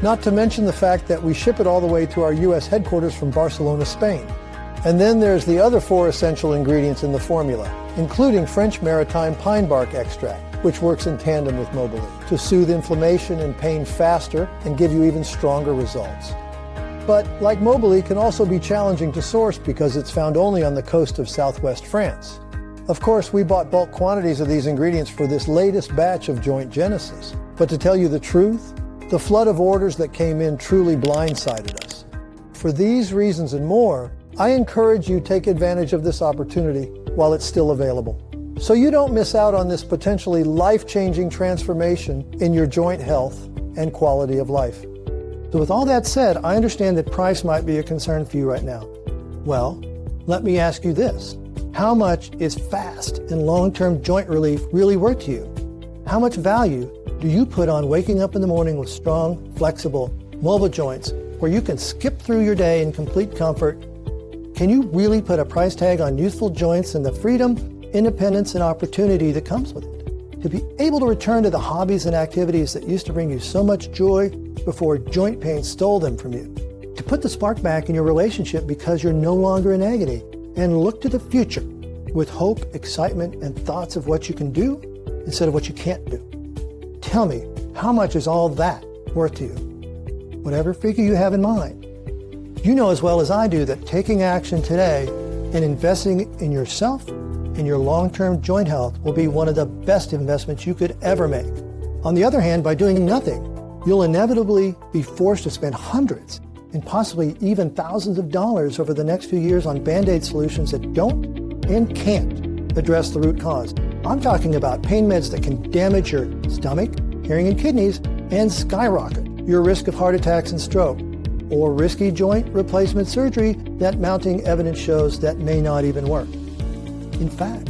Not to mention the fact that we ship it all the way to our U.S. headquarters from Barcelona, Spain. And then there's the other 4 essential ingredients in the formula, including French maritime pine bark extract, which works in tandem with Mobilee to soothe inflammation and pain faster and give you even stronger results. But like Mobilee can also be challenging to source because it's found only on the coast of southwest France. Of course, we bought bulk quantities of these ingredients for this latest batch of Joint Genesis. But to tell you the truth, the flood of orders that came in truly blindsided us. For these reasons and more, I encourage you to take advantage of this opportunity while it's still available, so you don't miss out on this potentially life-changing transformation in your joint health and quality of life. So with all that said, I understand that price might be a concern for you right now. Well, let me ask you this. How much is fast and long-term joint relief really worth to you? How much value do you put on waking up in the morning with strong, flexible, mobile joints where you can skip through your day in complete comfort? Can you really put a price tag on youthful joints and the freedom, independence, and opportunity that comes with it? To be able to return to the hobbies and activities that used to bring you so much joy before joint pain stole them from you. To put the spark back in your relationship because you're no longer in agony, and look to the future with hope, excitement, and thoughts of what you can do instead of what you can't do. Tell me, how much is all that worth to you? Whatever figure you have in mind. You know as well as I do that taking action today and investing in yourself and your long-term joint health will be one of the best investments you could ever make. On the other hand, by doing nothing, you'll inevitably be forced to spend hundreds and possibly even thousands of dollars over the next few years on Band-Aid solutions that don't and can't address the root cause. I'm talking about pain meds that can damage your stomach, hearing, and kidneys and skyrocket your risk of heart attacks and stroke, or risky joint replacement surgery that mounting evidence shows that may not even work. In fact,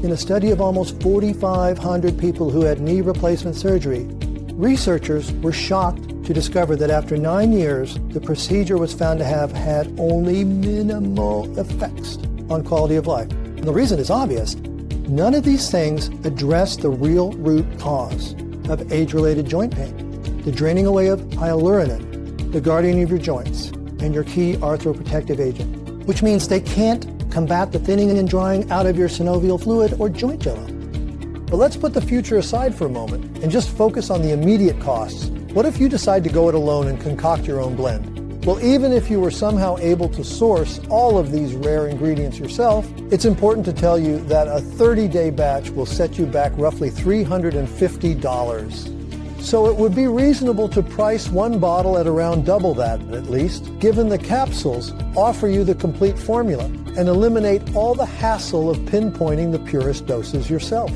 in a study of almost 4,500 people who had knee replacement surgery, researchers were shocked to discover that after 9 years, the procedure was found to have had only minimal effects on quality of life. And the reason is obvious. None of these things address the real root cause of age-related joint pain, the draining away of hyaluronan, the guardian of your joints, and your key arthroprotective agent, which means they can't combat the thinning and drying out of your synovial fluid or joint jello. But let's put the future aside for a moment and just focus on the immediate costs. What if you decide to go it alone and concoct your own blend? Well, even if you were somehow able to source all of these rare ingredients yourself, it's important to tell you that a 30-day batch will set you back roughly $350. So it would be reasonable to price one bottle at around double that, at least, given the capsules offer you the complete formula and eliminate all the hassle of pinpointing the purest doses yourself.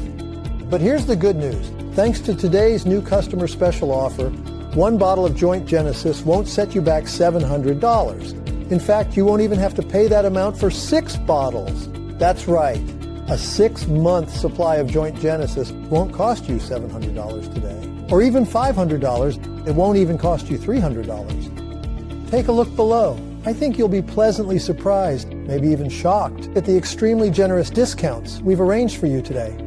But here's the good news. Thanks to today's new customer special offer, one bottle of Joint Genesis won't set you back $700. In fact, you won't even have to pay that amount for 6 bottles. That's right. A 6-month supply of Joint Genesis won't cost you $700 today. Or even $500, it won't even cost you $300. Take a look below. I think you'll be pleasantly surprised, maybe even shocked, at the extremely generous discounts we've arranged for you today.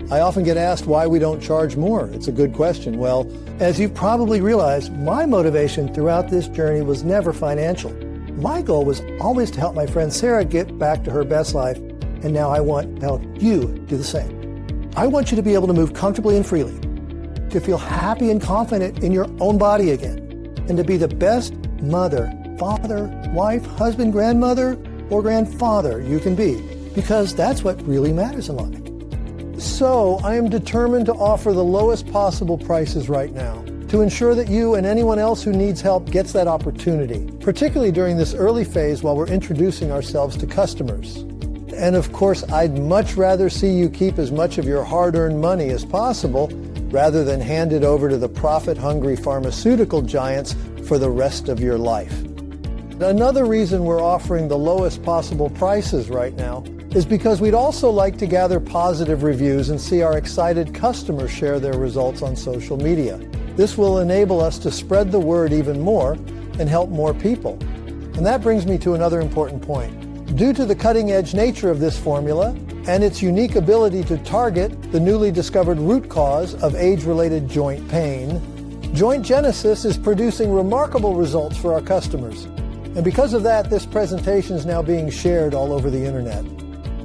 I often get asked why we don't charge more. It's a good question. Well, as you probably realize, my motivation throughout this journey was never financial. My goal was always to help my friend Sarah get back to her best life, and now I want to help you do the same. I want you to be able to move comfortably and freely, to feel happy and confident in your own body again, and to be the best mother, father, wife, husband, grandmother, or grandfather you can be, because that's what really matters in life. So I am determined to offer the lowest possible prices right now to ensure that you and anyone else who needs help gets that opportunity, particularly during this early phase while we're introducing ourselves to customers. And of course, I'd much rather see you keep as much of your hard-earned money as possible rather than hand it over to the profit-hungry pharmaceutical giants for the rest of your life. Another reason we're offering the lowest possible prices right now is because we'd also like to gather positive reviews and see our excited customers share their results on social media. This will enable us to spread the word even more and help more people. And that brings me to another important point. Due to the cutting-edge nature of this formula and its unique ability to target the newly discovered root cause of age-related joint pain, Joint Genesis is producing remarkable results for our customers. And because of that, this presentation is now being shared all over the internet,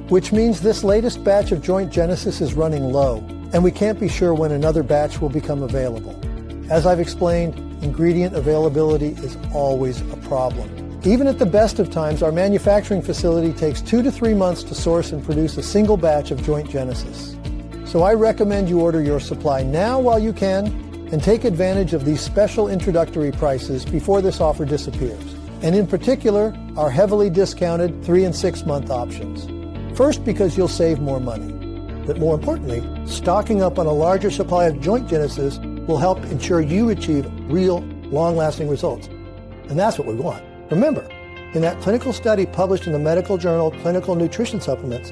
which means this latest batch of Joint Genesis is running low, and we can't be sure when another batch will become available. As I've explained, ingredient availability is always a problem. Even at the best of times, our manufacturing facility takes 2 to 3 months to source and produce a single batch of Joint Genesis. So I recommend you order your supply now while you can, and take advantage of these special introductory prices before this offer disappears. And in particular, our heavily discounted 3 and 6 month options. First, because you'll save more money. But more importantly, stocking up on a larger supply of Joint Genesis will help ensure you achieve real, long-lasting results. And that's what we want. Remember, in that clinical study published in the medical journal Clinical Nutrition Supplements,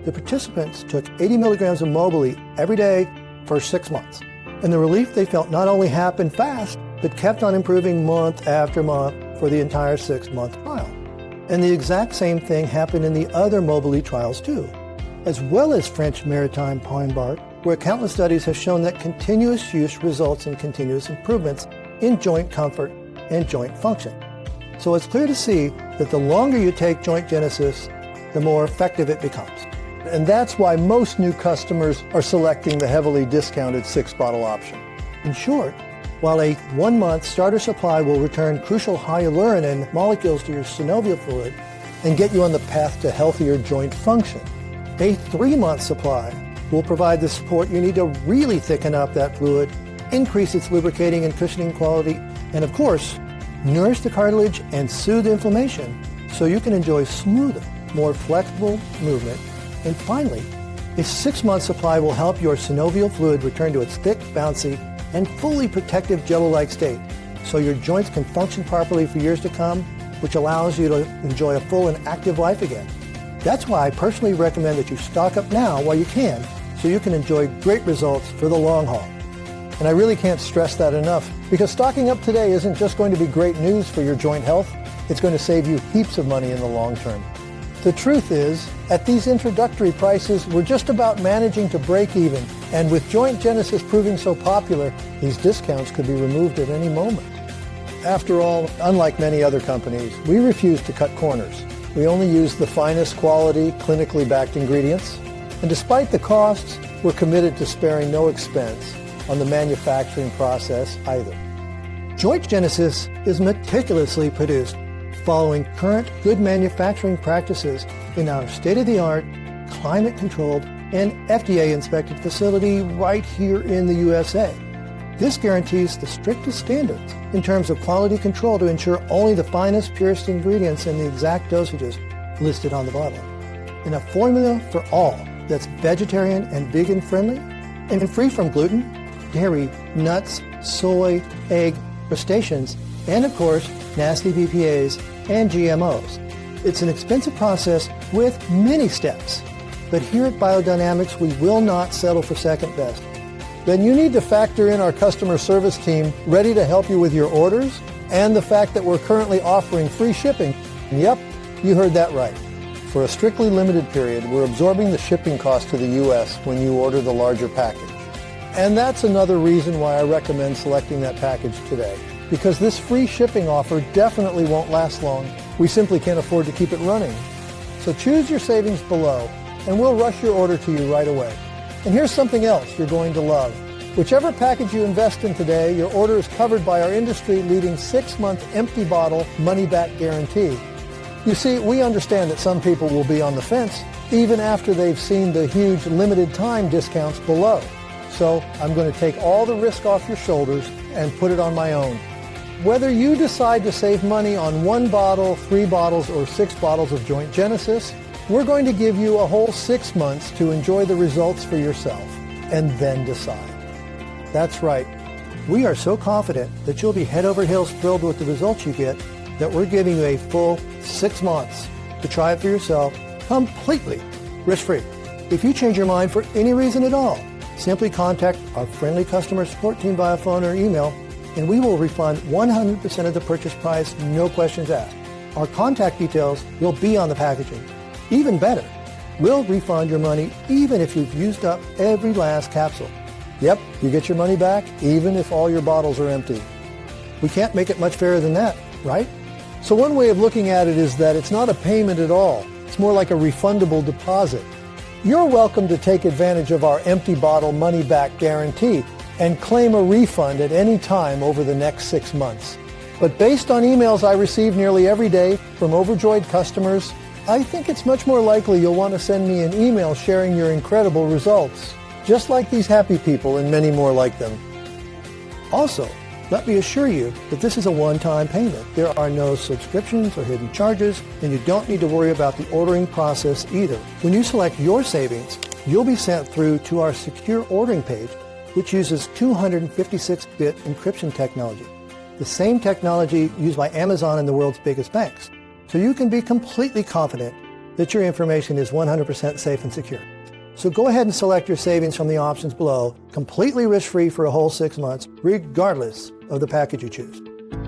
the participants took 80 milligrams of Mobility every day for 6 months. And the relief they felt not only happened fast, but kept on improving month after month for the entire 6-month trial. And the exact same thing happened in the other Mobility trials too, as well as French maritime pine bark, where countless studies have shown that continuous use results in continuous improvements in joint comfort and joint function. So it's clear to see that the longer you take Joint Genesis, the more effective it becomes. And that's why most new customers are selecting the heavily discounted 6-bottle option. In short, while a 1-month starter supply will return crucial hyaluronan molecules to your synovial fluid and get you on the path to healthier joint function, a 3-month supply will provide the support you need to really thicken up that fluid, increase its lubricating and cushioning quality, and of course, nourish the cartilage and soothe inflammation so you can enjoy smoother, more flexible movement. And finally, a 6-month supply will help your synovial fluid return to its thick, bouncy, and fully protective jello-like state so your joints can function properly for years to come, which allows you to enjoy a full and active life again. That's why I personally recommend that you stock up now while you can so you can enjoy great results for the long haul. And I really can't stress that enough, because stocking up today isn't just going to be great news for your joint health, it's going to save you heaps of money in the long term. The truth is, at these introductory prices, we're just about managing to break even, and with Joint Genesis proving so popular, these discounts could be removed at any moment. After all, unlike many other companies, we refuse to cut corners. We only use the finest quality, clinically backed ingredients, and despite the costs, we're committed to sparing no expense on the manufacturing process either. Joint Genesis is meticulously produced following current good manufacturing practices in our state-of-the-art, climate-controlled, and FDA-inspected facility right here in the USA. This guarantees the strictest standards in terms of quality control to ensure only the finest, purest ingredients and the exact dosages listed on the bottle. In a formula for all that's vegetarian and vegan friendly and free from gluten, dairy, nuts, soy, egg, crustaceans, and of course, nasty BPAs and GMOs. It's an expensive process with many steps, but here at Biodynamics, we will not settle for second best. Then you need to factor in our customer service team ready to help you with your orders and the fact that we're currently offering free shipping. Yep, you heard that right. For a strictly limited period, we're absorbing the shipping cost to the U.S. when you order the larger package. And that's another reason why I recommend selecting that package today, because this free shipping offer definitely won't last long. We simply can't afford to keep it running. So choose your savings below, and we'll rush your order to you right away. And here's something else you're going to love. Whichever package you invest in today, your order is covered by our industry-leading 6-month empty bottle money-back guarantee. You see, we understand that some people will be on the fence even after they've seen the huge limited-time discounts below. So I'm going to take all the risk off your shoulders and put it on my own. Whether you decide to save money on 1 bottle, 3 bottles, or 6 bottles of Joint Genesis, we're going to give you a whole 6 months to enjoy the results for yourself and then decide. That's right. We are so confident that you'll be head over heels thrilled with the results you get that we're giving you a full 6 months to try it for yourself completely risk-free. If you change your mind for any reason at all, simply contact our friendly customer support team via phone or email, and we will refund 100% of the purchase price, no questions asked. Our contact details will be on the packaging. Even better, we'll refund your money even if you've used up every last capsule. Yep, you get your money back even if all your bottles are empty. We can't make it much fairer than that, right? So one way of looking at it is that it's not a payment at all. It's more like a refundable deposit. You're welcome to take advantage of our empty bottle money-back guarantee and claim a refund at any time over the next 6 months. But based on emails I receive nearly every day from overjoyed customers, I think it's much more likely you'll want to send me an email sharing your incredible results, just like these happy people and many more like them. Also, let me assure you that this is a one-time payment. There are no subscriptions or hidden charges, and you don't need to worry about the ordering process either. When you select your savings, you'll be sent through to our secure ordering page, which uses 256-bit encryption technology, the same technology used by Amazon and the world's biggest banks. So you can be completely confident that your information is 100% safe and secure. So go ahead and select your savings from the options below, completely risk-free for a whole 6 months, regardless of the package you choose.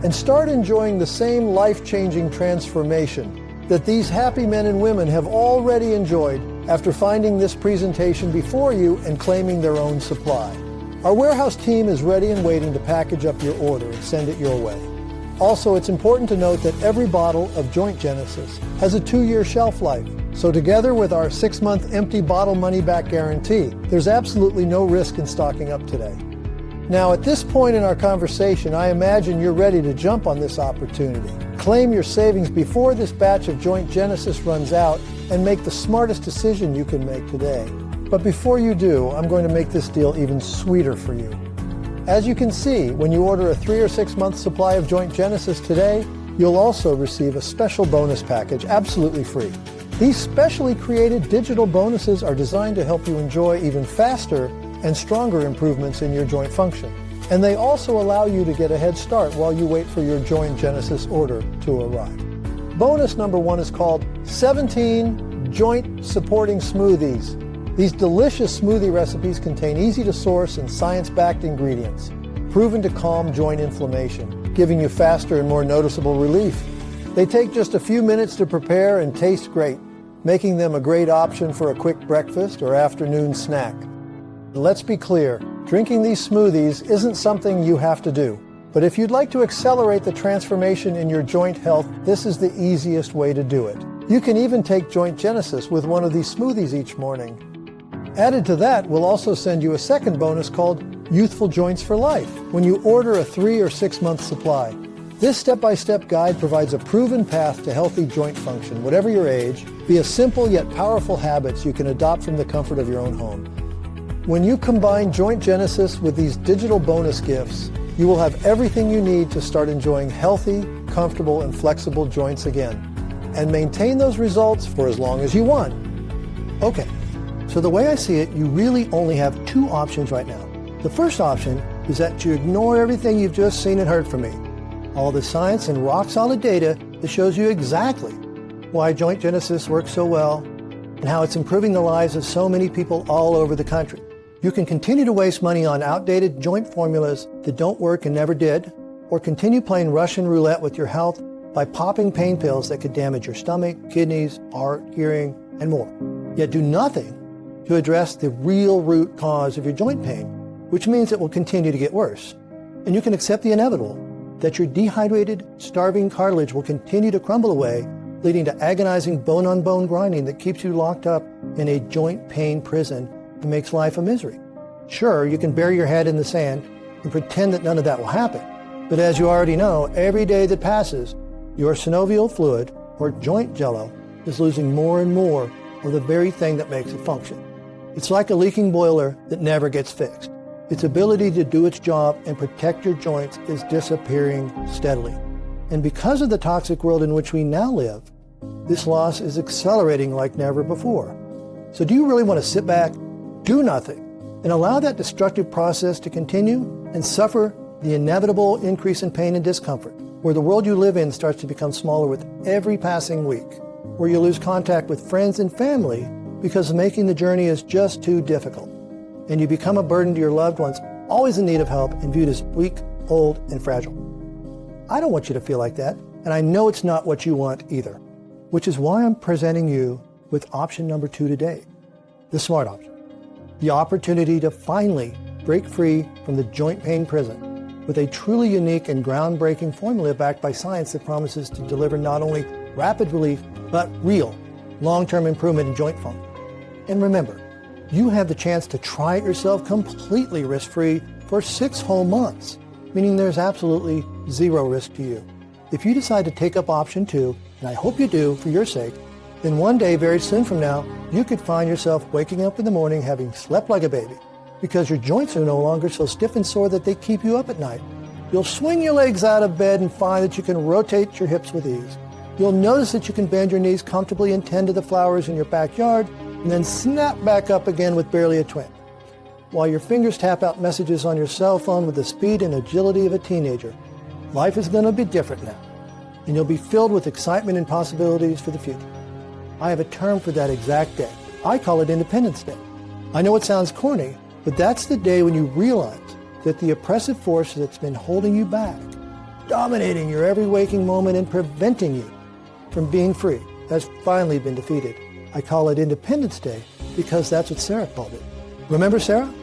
And start enjoying the same life-changing transformation that these happy men and women have already enjoyed after finding this presentation before you and claiming their own supply. Our warehouse team is ready and waiting to package up your order and send it your way. Also, it's important to note that every bottle of Joint Genesis has a 2-year shelf life. So together with our 6-month empty bottle money-back guarantee, there's absolutely no risk in stocking up today. Now, at this point in our conversation, I imagine you're ready to jump on this opportunity. Claim your savings before this batch of Joint Genesis runs out and make the smartest decision you can make today. But before you do, I'm going to make this deal even sweeter for you. As you can see, when you order a 3 or 6 month supply of Joint Genesis today, you'll also receive a special bonus package absolutely free. These specially created digital bonuses are designed to help you enjoy even faster and stronger improvements in your joint function. And they also allow you to get a head start while you wait for your Joint Genesis order to arrive. Bonus number 1 is called 17 Joint Supporting Smoothies. These delicious smoothie recipes contain easy-to-source and science-backed ingredients, proven to calm joint inflammation, giving you faster and more noticeable relief. They take just a few minutes to prepare and taste great, making them a great option for a quick breakfast or afternoon snack. Let's be clear, drinking these smoothies isn't something you have to do. But if you'd like to accelerate the transformation in your joint health, this is the easiest way to do it. You can even take Joint Genesis with one of these smoothies each morning. Added to that, we'll also send you a second bonus called Youthful Joints for Life when you order a 3 or 6 month supply. This step-by-step guide provides a proven path to healthy joint function, whatever your age, via simple yet powerful habits you can adopt from the comfort of your own home. When you combine Joint Genesis with these digital bonus gifts, you will have everything you need to start enjoying healthy, comfortable, and flexible joints again, and maintain those results for as long as you want. Okay. So the way I see it, you really only have 2 options right now. The first option is that you ignore everything you've just seen and heard from me. All the science and rock-solid data that shows you exactly why Joint Genesis works so well and how it's improving the lives of so many people all over the country. You can continue to waste money on outdated joint formulas that don't work and never did, or continue playing Russian roulette with your health by popping pain pills that could damage your stomach, kidneys, heart, hearing, and more. Yet do nothing to address the real root cause of your joint pain, which means it will continue to get worse. And you can accept the inevitable, that your dehydrated, starving cartilage will continue to crumble away, leading to agonizing bone-on-bone grinding that keeps you locked up in a joint pain prison and makes life a misery. Sure, you can bury your head in the sand and pretend that none of that will happen. But as you already know, every day that passes, your synovial fluid, or joint jello, is losing more and more of the very thing that makes it function. It's like a leaking boiler that never gets fixed. Its ability to do its job and protect your joints is disappearing steadily. And because of the toxic world in which we now live, this loss is accelerating like never before. So do you really want to sit back, do nothing, and allow that destructive process to continue and suffer the inevitable increase in pain and discomfort, where the world you live in starts to become smaller with every passing week, where you lose contact with friends and family because making the journey is just too difficult, and you become a burden to your loved ones, always in need of help and viewed as weak, old, and fragile? I don't want you to feel like that, and I know it's not what you want either, which is why I'm presenting you with option number 2 today, the smart option. The opportunity to finally break free from the joint pain prison with a truly unique and groundbreaking formula backed by science that promises to deliver not only rapid relief, but real long-term improvement in joint function. And remember, you have the chance to try it yourself completely risk-free for 6 whole months, meaning there's absolutely zero risk to you. If you decide to take up option 2, and I hope you do for your sake, then one day very soon from now, you could find yourself waking up in the morning having slept like a baby because your joints are no longer so stiff and sore that they keep you up at night. You'll swing your legs out of bed and find that you can rotate your hips with ease. You'll notice that you can bend your knees comfortably and tend to the flowers in your backyard and then snap back up again with barely a twinge, while your fingers tap out messages on your cell phone with the speed and agility of a teenager. Life is going to be different now, and you'll be filled with excitement and possibilities for the future. I have a term for that exact day. I call it Independence Day. I know it sounds corny, but that's the day when you realize that the oppressive force that's been holding you back, dominating your every waking moment and preventing you from being free, has finally been defeated. I call it Independence Day because that's what Sarah called it. Remember Sarah?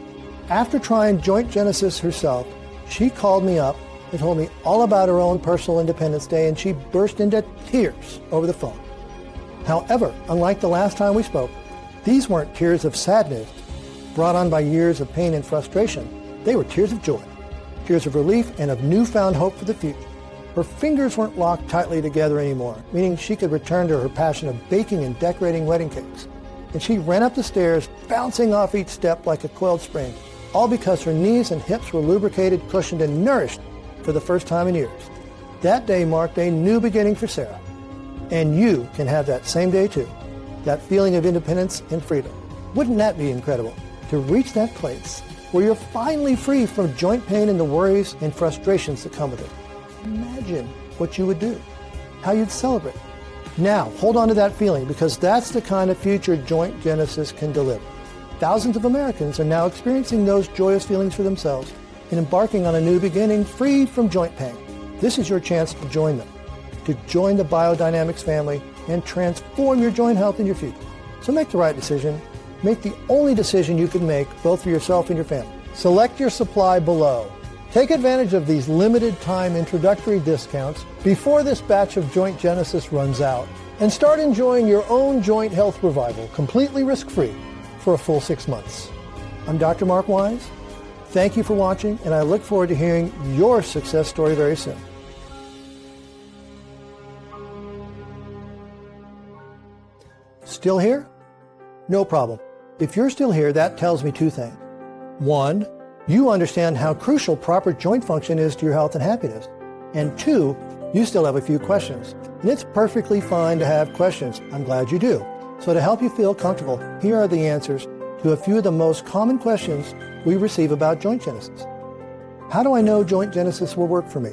After trying Joint Genesis herself, she called me up and told me all about her own personal Independence Day, and she burst into tears over the phone. However, unlike the last time we spoke, these weren't tears of sadness brought on by years of pain and frustration. They were tears of joy, tears of relief and of newfound hope for the future. Her fingers weren't locked tightly together anymore, meaning she could return to her passion of baking and decorating wedding cakes. And she ran up the stairs, bouncing off each step like a coiled spring, all because her knees and hips were lubricated, cushioned, and nourished for the first time in years. That day marked a new beginning for Sarah. And you can have that same day too, that feeling of independence and freedom. Wouldn't that be incredible, to reach that place where you're finally free from joint pain and the worries and frustrations that come with it? Imagine what you would do, how you'd celebrate. Now, hold on to that feeling, because that's the kind of future Joint Genesis can deliver. Thousands of Americans are now experiencing those joyous feelings for themselves and embarking on a new beginning free from joint pain. This is your chance to join them, to join the biodynamics family and transform your joint health in your future. So make the right decision. Make the only decision you can make, both for yourself and your family. Select your supply below. Take advantage of these limited time introductory discounts before this batch of Joint Genesis runs out, and start enjoying your own joint health revival completely risk-free for a full 6 months. I'm Dr. Mark Wise. Thank you for watching, and I look forward to hearing your success story very soon. Still here? No problem. If you're still here, that tells me 2 things. 1, you understand how crucial proper joint function is to your health and happiness. And 2, you still have a few questions. And it's perfectly fine to have questions. I'm glad you do. So to help you feel comfortable, here are the answers to a few of the most common questions we receive about joint genesis. How do I know joint genesis will work for me?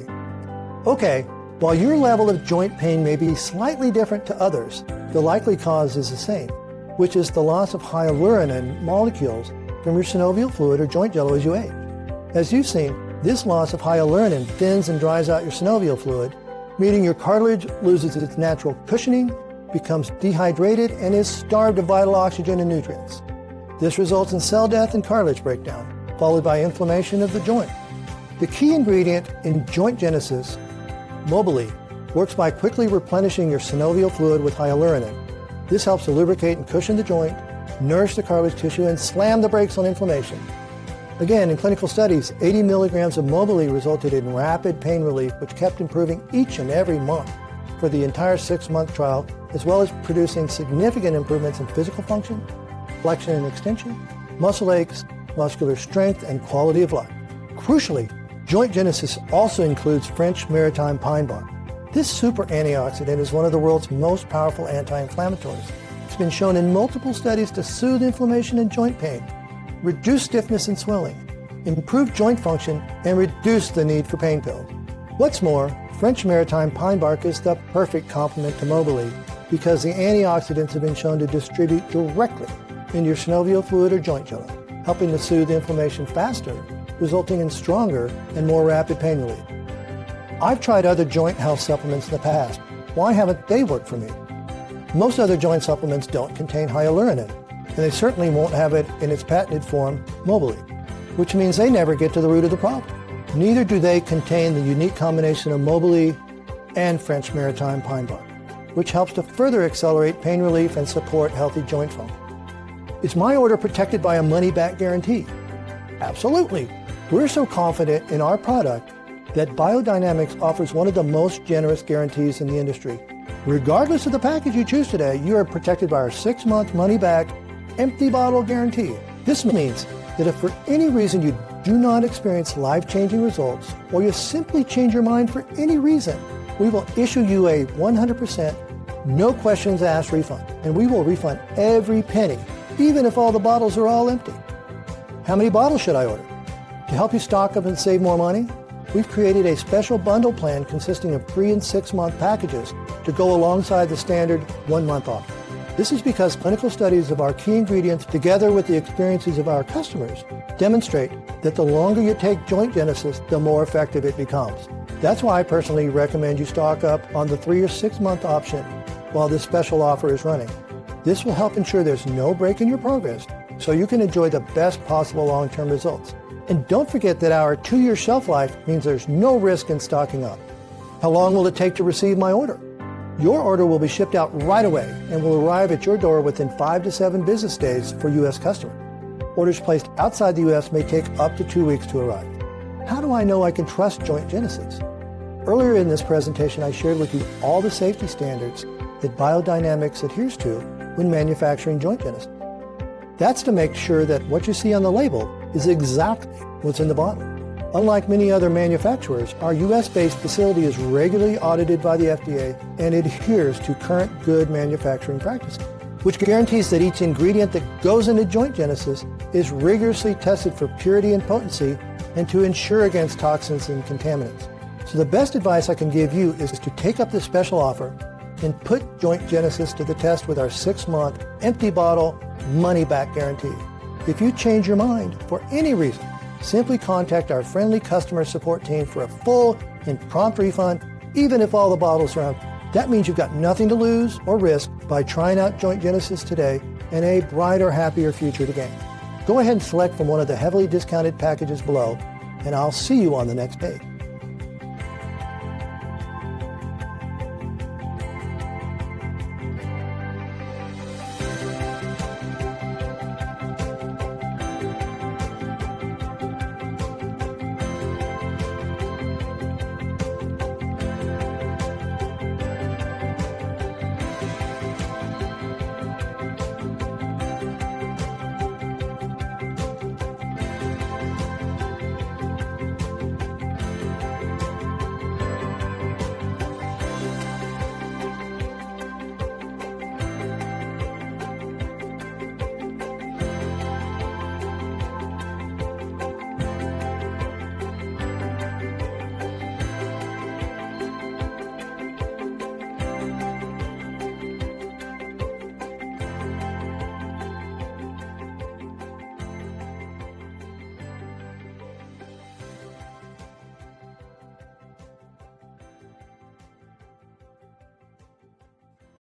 Okay, while your level of joint pain may be slightly different to others, the likely cause is the same, which is the loss of hyaluronan molecules from your synovial fluid or joint jello as you age. As you've seen, this loss of hyaluronan thins and dries out your synovial fluid, meaning your cartilage loses its natural cushioning, becomes dehydrated, and is starved of vital oxygen and nutrients. This results in cell death and cartilage breakdown, followed by inflammation of the joint. The key ingredient in joint genesis, Mobility, works by quickly replenishing your synovial fluid with hyaluronan. This helps to lubricate and cushion the joint, nourish the cartilage tissue, and slam the brakes on inflammation. Again, in clinical studies, 80 milligrams of Mobility resulted in rapid pain relief, which kept improving each and every month for the entire 6-month trial, as well as producing significant improvements in physical function, flexion and extension, muscle aches, muscular strength, and quality of life. Crucially, Joint Genesis also includes French maritime pine bark. This super antioxidant is one of the world's most powerful anti-inflammatories. It's been shown in multiple studies to soothe inflammation and joint pain, reduce stiffness and swelling, improve joint function, and reduce the need for pain pills. What's more, French maritime pine bark is the perfect complement to Mobility because the antioxidants have been shown to distribute directly in your synovial fluid or joint jello, helping to soothe inflammation faster, resulting in stronger and more rapid pain relief. I've tried other joint health supplements in the past. Why haven't they worked for me? Most other joint supplements don't contain hyaluronan, and they certainly won't have it in its patented form, Mobility. which means they never get to the root of the problem. Neither do they contain the unique combination of Mobilee and French Maritime pine bark, which helps to further accelerate pain relief and support healthy joint function. Is my order protected by a money-back guarantee? Absolutely. We're so confident in our product that Biodynamics offers one of the most generous guarantees in the industry. Regardless of the package you choose today, you are protected by our 6-month money-back, empty bottle guarantee. This means that if for any reason you do not experience life-changing results, or you simply change your mind for any reason, we will issue you a 100% no questions asked refund, and we will refund every penny, even if all the bottles are all empty. How many bottles should I order? To help you stock up and save more money, we've created a special bundle plan consisting of 3 and 6 month packages to go alongside the standard 1-month offer. This is because clinical studies of our key ingredients, together with the experiences of our customers, demonstrate that the longer you take Joint Genesis, the more effective it becomes. That's why I personally recommend you stock up on the 3 or 6 month option while this special offer is running. This will help ensure there's no break in your progress, so you can enjoy the best possible long-term results. And don't forget that our 2-year shelf life means there's no risk in stocking up. How long will it take to receive my order? Your order will be shipped out right away and will arrive at your door within 5 to 7 business days for U.S. customers. Orders placed outside the U.S. may take up to 2 weeks to arrive. How do I know I can trust Joint Genesis? Earlier in this presentation, I shared with you all the safety standards that Biodynamics adheres to when manufacturing Joint Genesis. That's to make sure that what you see on the label is exactly what's in the bottle. Unlike many other manufacturers, our U.S.-based facility is regularly audited by the FDA and adheres to current good manufacturing practices, which guarantees that each ingredient that goes into Joint Genesis is rigorously tested for purity and potency and to ensure against toxins and contaminants. So the best advice I can give you is to take up this special offer and put Joint Genesis to the test with our 6-month empty bottle money-back guarantee. If you change your mind for any reason, simply contact our friendly customer support team for a full and prompt refund, even if all the bottles are empty. That means you've got nothing to lose or risk by trying out Joint Genesis today and a brighter, happier future to gain. Go ahead and select from one of the heavily discounted packages below, and I'll see you on the next page.